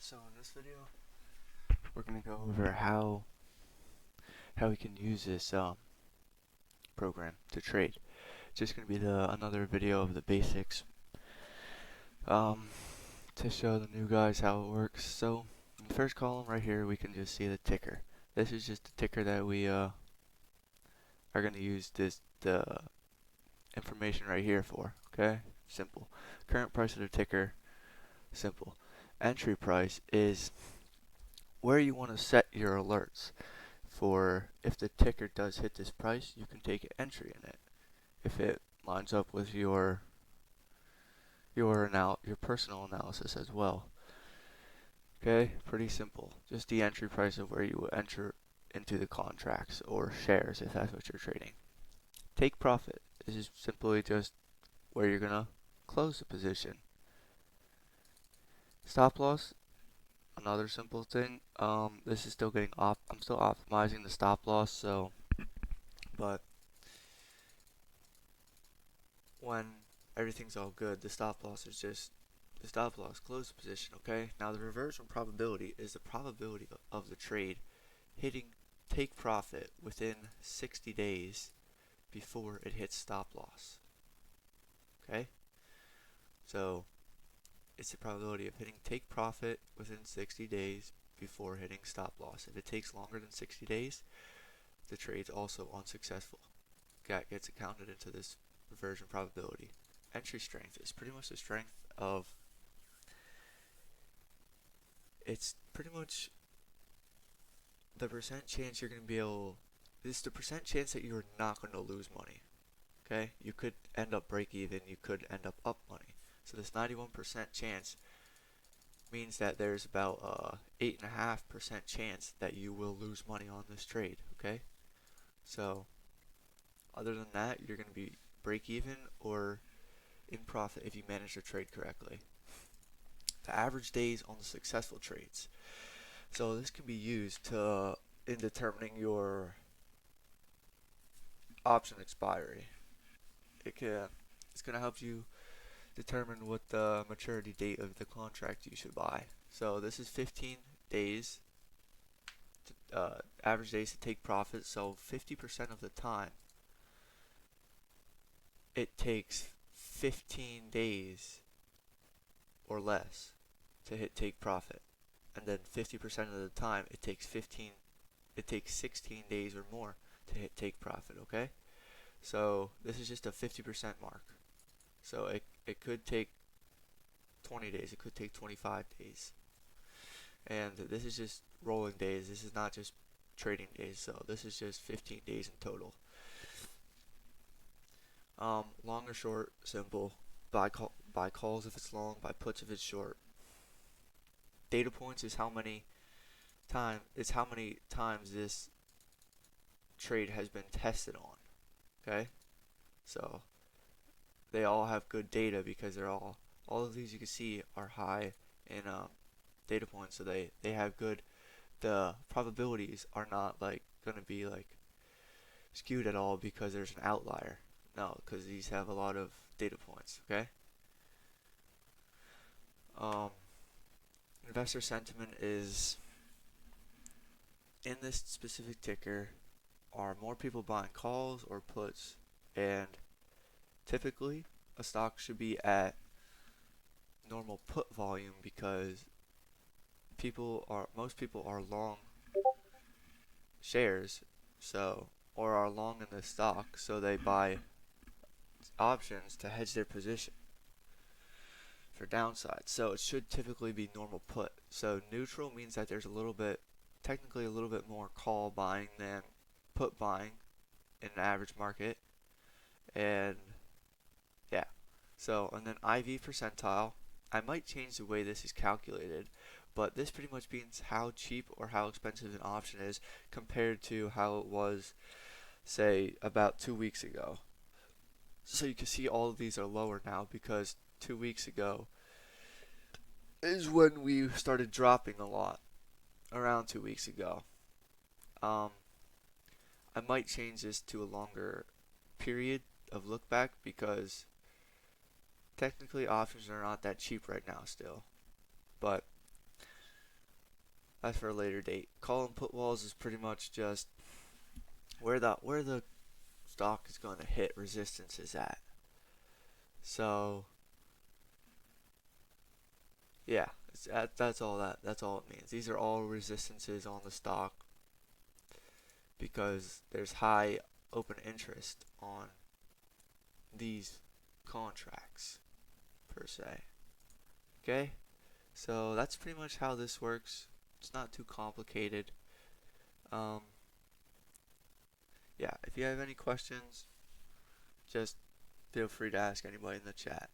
So in this video, we're gonna go over how we can use this program to trade. It's just gonna be another video of the basics um, to show the new guys how it works. So in the first column right here, we can just see the ticker. This is just the ticker that we are gonna use the information right here for. Okay, simple. Current price of the ticker, simple. Entry price is where you want to set your alerts. For if the ticker does hit this price, you can take an entry in it if it lines up with your personal analysis as well. Okay, pretty simple. Just the entry price of where you will enter into the contracts or shares if that's what you're trading. Take profit is simply just where you're gonna close the position. Stop loss, another simple thing. This is still I'm still optimizing the stop loss, but when everything's all good, the stop loss is just the stop loss, close the position, okay? Now the reversion probability is the probability of the trade hitting take profit within 60 days before it hits stop loss, okay? So it's the probability of hitting take profit within 60 days before hitting stop loss. If it takes longer than 60 days, the trade's also unsuccessful. That gets accounted into this reversion probability. Entry strength is pretty much the strength of it's pretty much the percent chance you're going to be able it's the percent chance that you're not going to lose money. Okay, you could end up break even, you could end up money. So this 91% chance means that there's about 8.5% chance that you will lose money on this trade. Okay, so other than that, you're going to be break even or in profit if you manage to trade correctly. The average days on the successful trades. So this can be used in determining your option expiry. It's going to help you determine what the maturity date of the contract you should buy. So this is 15 days, average days to take profit. So 50% of the time, it takes 15 days or less to hit take profit, and then 50% of the time it takes 16 days or more to hit take profit. Okay, so this is just a 50% mark. So it could take 20 days, it could take 25 days, and this is just rolling days. This is not just trading days, so this is just 15 days in total. Long or short, simple. Buy calls if it's long, buy puts if it's short. Data points is how many times this trade has been tested on. Okay, so they all have good data because all of these you can see are high in data points, so they have good. The probabilities are not like going to be like skewed at all because there's an outlier. No, because these have a lot of data points. Okay. Um, Investor sentiment is in this specific ticker. Are more people buying calls or puts? And typically, a stock should be at normal put volume because most people are long shares, so or are long in the stock, so they buy options to hedge their position for downside. So it should typically be normal put. So neutral means that there's technically a little bit more call buying than put buying in an average market. And yeah. So, and then IV percentile, I might change the way this is calculated, but this pretty much means how cheap or how expensive an option is compared to how it was, say, about 2 weeks ago. So you can see all of these are lower now because 2 weeks ago is when we started dropping a lot, around 2 weeks ago. Um, I might change this to a longer period of look back because technically options are not that cheap right now still. But That's for a later date. Call and put walls is pretty much just where the stock is going to hit resistance is at. So yeah, that's all that's all it means. These are all resistances on the stock because there's high open interest on these contracts per se. Okay? So that's pretty much how this works. It's not too complicated. Um, yeah, if you have any questions, just feel free to ask anybody in the chat.